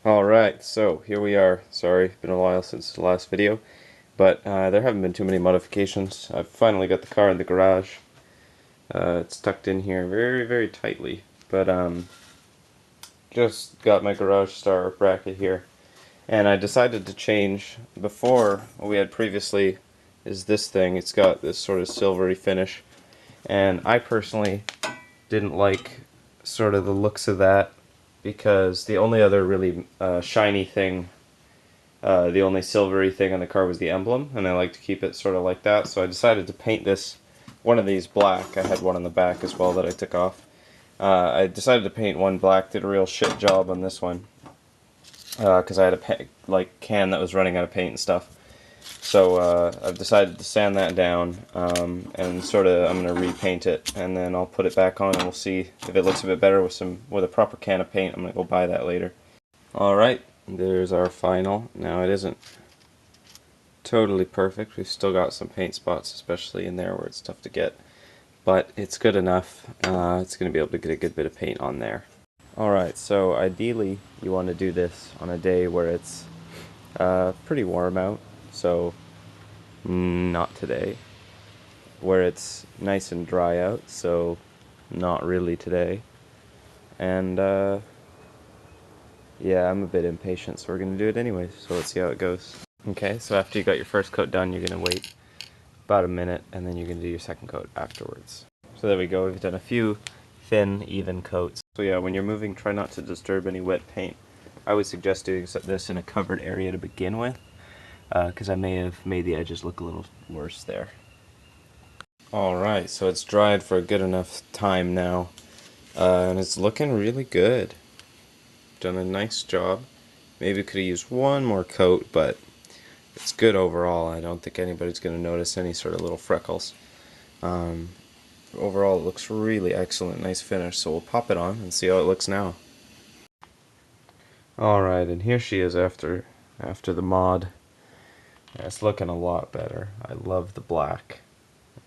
Alright, so here we are. Sorry, been a while since the last video, but there haven't been too many modifications. I've finally got the car in the garage. It's tucked in here very, very tightly, but just got my garage star bracket here, and I decided to change. Before, what we had previously is this thing. It's got this sort of silvery finish, and I personally didn't like sort of the looks of that, because the only other really shiny thing, the only silvery thing on the car was the emblem, and I like to keep it sort of like that, so I decided to paint one of these black. I had one on the back as well that I took off. I decided to paint one black, did a real shit job on this one, because I had a can that was running out of paint and stuff. So I've decided to sand that down, and sort of I'm going to repaint it, and then I'll put it back on, and we'll see if it looks a bit better with a proper can of paint. I'm going to go buy that later. Alright, there's our final. Now, it isn't totally perfect. We've still got some paint spots, especially in there where it's tough to get, but it's good enough. It's going to be able to get a good bit of paint on there. Alright, so ideally you want to do this on a day where it's pretty warm out. So, not today. Where it's nice and dry out, so not really today. And, yeah, I'm a bit impatient, so we're going to do it anyway, so let's see how it goes. Okay, so after you got your first coat done, you're going to wait about a minute, and then you're going to do your second coat afterwards. So there we go, we've done a few thin, even coats. So yeah, when you're moving, try not to disturb any wet paint. I would suggest doing this in a covered area to begin with, because I may have made the edges look a little worse there. Alright, so it's dried for a good enough time now, and it's looking really good. Done a nice job. Maybe could have used one more coat, but it's good overall. I don't think anybody's going to notice any sort of little freckles. Overall, it looks really excellent, nice finish, so we'll pop it on and see how it looks now. Alright, and here she is after the mod. Yeah, it's looking a lot better. I love the black.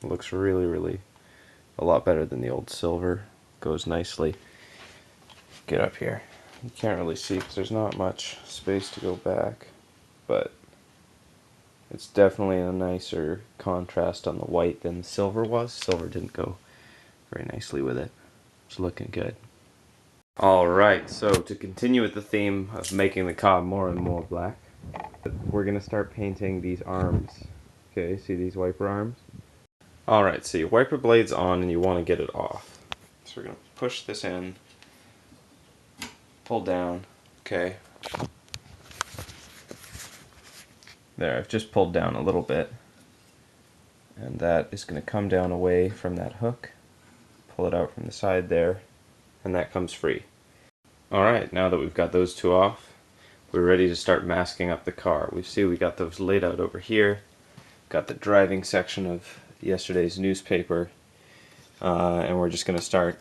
It looks really, really a lot better than the old silver. Goes nicely. Get up here. You can't really see because there's not much space to go back, but it's definitely a nicer contrast on the white than the silver was. Silver didn't go very nicely with it. It's looking good. Alright, so to continue with the theme of making the car more and more black, we're going to start painting these arms. Okay, see these wiper arms? Alright, so your wiper blade's on and you want to get it off. So we're going to push this in, pull down, okay. There, I've just pulled down a little bit. And that is going to come down away from that hook. Pull it out from the side there, and that comes free. Alright, now that we've got those two off, we're ready to start masking up the car. We got those laid out over here. Got the driving section of yesterday's newspaper, and we're just going to start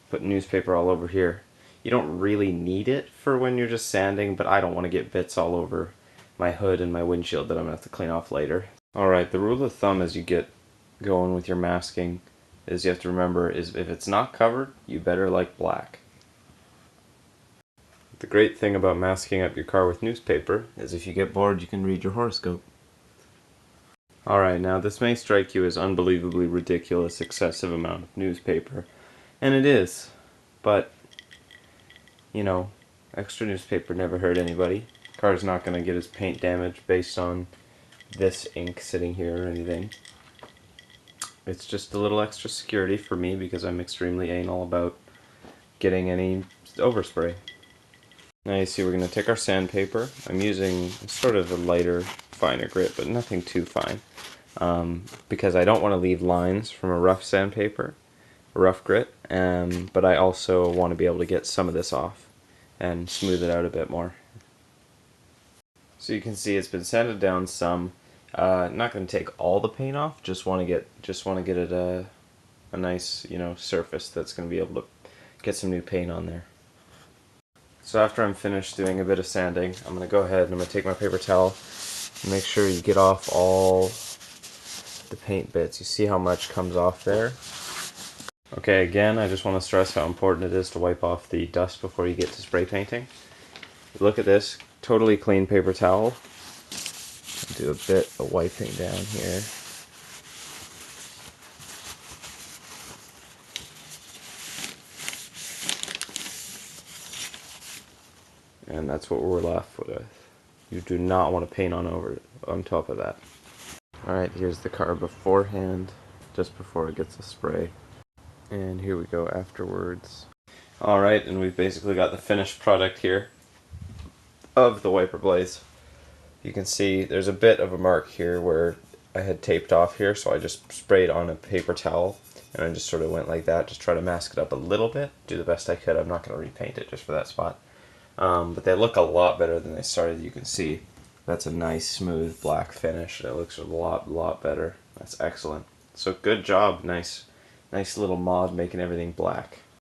putting newspaper all over here. You don't really need it for when you're just sanding, but I don't want to get bits all over my hood and my windshield that I'm going to have to clean off later. Alright, the rule of thumb as you get going with your masking is you have to remember is if it's not covered, you better like black. The great thing about masking up your car with newspaper is if you get bored, you can read your horoscope. Alright, now this may strike you as unbelievably ridiculous, excessive amount of newspaper, and it is, but, you know, extra newspaper never hurt anybody. Car's not going to get his paint damaged based on this ink sitting here or anything. It's just a little extra security for me because I'm extremely anal about getting any overspray. Now you see we're going to take our sandpaper. I'm using sort of a lighter, finer grit, but nothing too fine. Because I don't want to leave lines from a rough sandpaper, a rough grit, but I also want to be able to get some of this off and smooth it out a bit more. So you can see it's been sanded down some. Not going to take all the paint off. Just want to get it a nice, surface that's going to be able to get some new paint on there. So after I'm finished doing a bit of sanding, I'm going to go ahead and I'm going to take my paper towel and make sure you get off all the paint bits. You see how much comes off there? Okay, again, I just want to stress how important it is to wipe off the dust before you get to spray painting. Look at this, totally clean paper towel. Do a bit of wiping down here. And that's what we're left with. You do not want to paint on top of that. Alright, here's the car beforehand, just before it gets a spray. And here we go afterwards. Alright, and we've basically got the finished product here of the wiper blades. You can see there's a bit of a mark here where I had taped off here, so I just sprayed on a paper towel and I just sort of went like that, just try to mask it up a little bit, do the best I could. I'm not going to repaint it just for that spot. But they look a lot better than they started. You can see that's a nice smooth black finish and it looks a lot better. That's excellent. So good job, nice little mod making everything black.